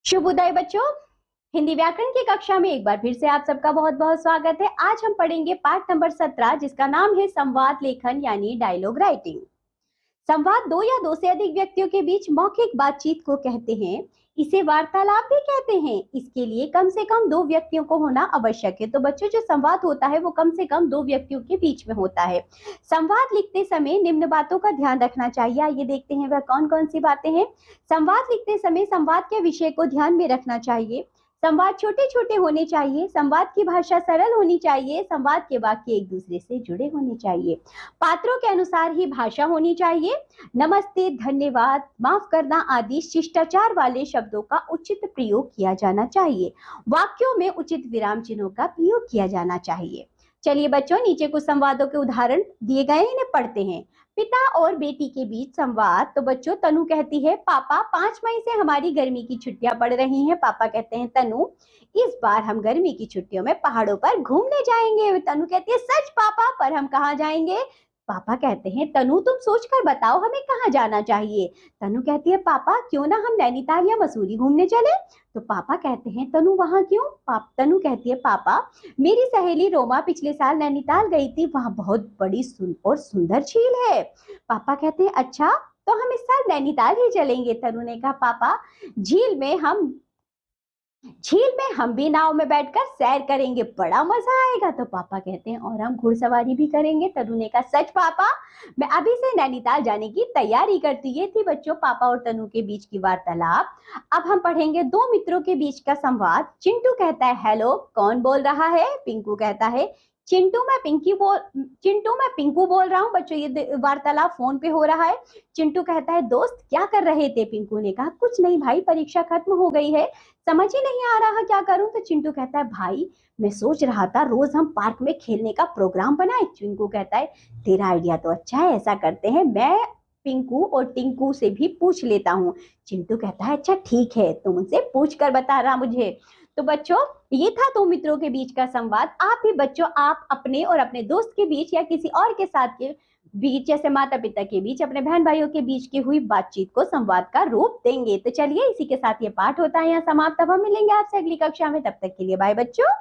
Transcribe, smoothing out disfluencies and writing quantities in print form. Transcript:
शुभ उदय बच्चों। हिंदी व्याकरण की कक्षा में एक बार फिर से आप सबका बहुत बहुत स्वागत है। आज हम पढ़ेंगे पाठ नंबर 17 जिसका नाम है संवाद लेखन यानी डायलॉग राइटिंग। संवाद दो या दो से अधिक व्यक्तियों के बीच मौखिक बातचीत को कहते हैं। इसे वार्तालाप भी कहते हैं। इसके लिए कम से कम दो व्यक्तियों को होना आवश्यक है। तो बच्चों, जो संवाद होता है वो कम से कम दो व्यक्तियों के बीच में होता है। संवाद लिखते समय निम्न बातों का ध्यान रखना चाहिए। आइए देखते हैं वह कौन कौन सी बातें हैं। संवाद लिखते समय संवाद के विषय को ध्यान में रखना चाहिए। संवाद छोटे छोटे होने चाहिए। संवाद की भाषा सरल होनी चाहिए। संवाद के वाक्य एक दूसरे से जुड़े होने चाहिए। पात्रों के अनुसार ही भाषा होनी चाहिए। नमस्ते, धन्यवाद, माफ करना आदि शिष्टाचार वाले शब्दों का उचित प्रयोग किया जाना चाहिए। वाक्यों में उचित विराम चिन्हों का प्रयोग किया जाना चाहिए। चलिए बच्चों, नीचे कुछ संवादों के उदाहरण दिए गए हैं, इन्हें पढ़ते हैं। पिता और बेटी के बीच संवाद। तो बच्चों, तनु कहती है, पापा 5 मई से हमारी गर्मी की छुट्टियां पड़ रही हैं। पापा कहते हैं, तनु इस बार हम गर्मी की छुट्टियों में पहाड़ों पर घूमने जाएंगे। तनु कहती है, सच पापा, पर हम कहाँ जाएंगे? पापा कहते हैं, तनु तुम सोचकर बताओ हमें कहाँ जाना चाहिए। तनु कहती है, पापा क्यों ना हम नैनीताल या मसूरी घूमने चले। तो पापा कहते हैं, तनु वहां क्यों? तनु कहती है, पापा मेरी सहेली रोमा पिछले साल नैनीताल गई थी, वहां बहुत बड़ी और सुंदर झील है। पापा कहते हैं, अच्छा तो हम इस साल नैनीताल ही चलेंगे। तनु ने कहा, पापा झील में हम भी नाव में बैठकर सैर करेंगे, बड़ा मजा आएगा। तो पापा कहते हैं, और हम घुड़सवारी भी करेंगे। तनु ने कहा, सच पापा, मैं अभी से नैनीताल जाने की तैयारी करती। ये थी बच्चों पापा और तनु के बीच की वार्तालाप। अब हम पढ़ेंगे दो मित्रों के बीच का संवाद। चिंटू कहता है, हेलो, कौन बोल रहा है? पिंकू कहता है, चिंटू मैं पिंकू बोल रहा हूँ। बच्चों, ये वार्तालाप फोन पे हो रहा है। चिंटू कहता है, दोस्त क्या कर रहे थे? पिंकू ने कहा, कुछ नहीं भाई, परीक्षा खत्म हो गई है, समझ ही नहीं आ रहा क्या करूं। तो चिंटू कहता है, भाई मैं सोच रहा था रोज हम पार्क में खेलने का प्रोग्राम बनाए। चिंटू कहता है, तेरा आइडिया तो अच्छा है, ऐसा करते हैं, मैं पिंकू और टिंकू से भी पूछ लेता हूँ। चिंटू कहता है, अच्छा ठीक है, तुम उनसे पूछ कर बता रहा मुझे। तो बच्चों, ये था दो मित्रों के बीच का संवाद। आप भी बच्चों, आप अपने और अपने दोस्त के बीच या किसी और के साथ के बीच, जैसे माता पिता के बीच, अपने बहन भाइयों के बीच की हुई बातचीत को संवाद का रूप देंगे। तो चलिए, इसी के साथ ये पाठ होता है यहाँ समाप्त। अब हम मिलेंगे आपसे अगली कक्षा में। तब तक के लिए बाय बच्चों।